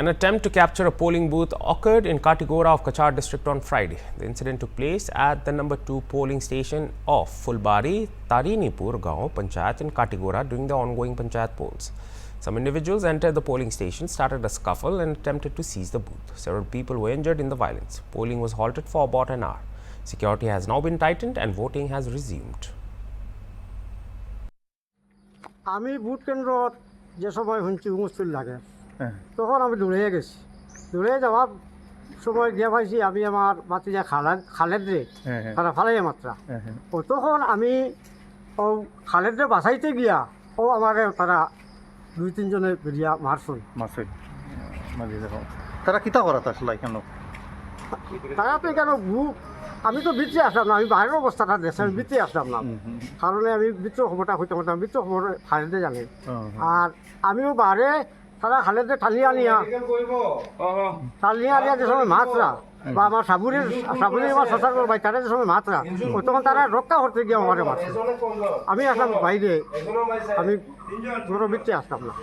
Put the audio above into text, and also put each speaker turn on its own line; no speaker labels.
An attempt to capture a polling booth occurred in Katigora of Cachar district on Friday. The incident took place at the number 2 polling station of Fulbari, Tarinipur Gaon Panchayat in Katigora during the ongoing Panchayat polls. Some individuals entered the polling station, started a scuffle and attempted to seize the booth. Several people were injured in the violence. Polling was halted for about an hour. Security has now been tightened and voting has resumed.
আমি booth কেন্দ্রত যে সময় শুনছি মুশকিল লাগে তখন আমি দৌড়ে গেছি, দৌড়ে যাওয়ার সময় গিয়ে পাইছি আমি আমার বাতিজা খালেদ রে তারা ফালাই মাত্রা ও তখন আমি ও খালেদ রে বাঁচাইতে গিয়া ও আমার তারা 2-3 জনে বেরিয়া মারছই
তারা কিতা করা আসলে কেন
তারা তো কেন আমি তো ভিতরে আসলাম না, আমি বাইরের অবস্থাটা দেখছি, আমি ভিতরে আসলাম না কারণে আমি ভিতর খবরটা হইতে পারতাম, ভিতর খবর খালেদে জানে আর আমিও বাইরে তারা খালেদে টালিয়া নিয়া যে সময় মাত্রা বা আমার সাবুরের আমার শশার ভাই তারা যে সময় মাত্রা ও তখন তারা রক্ষা করতে গিয়ে আমারে মারছে। আমি আসলাম বাইরে, আমি ভিতরে আসলাম না।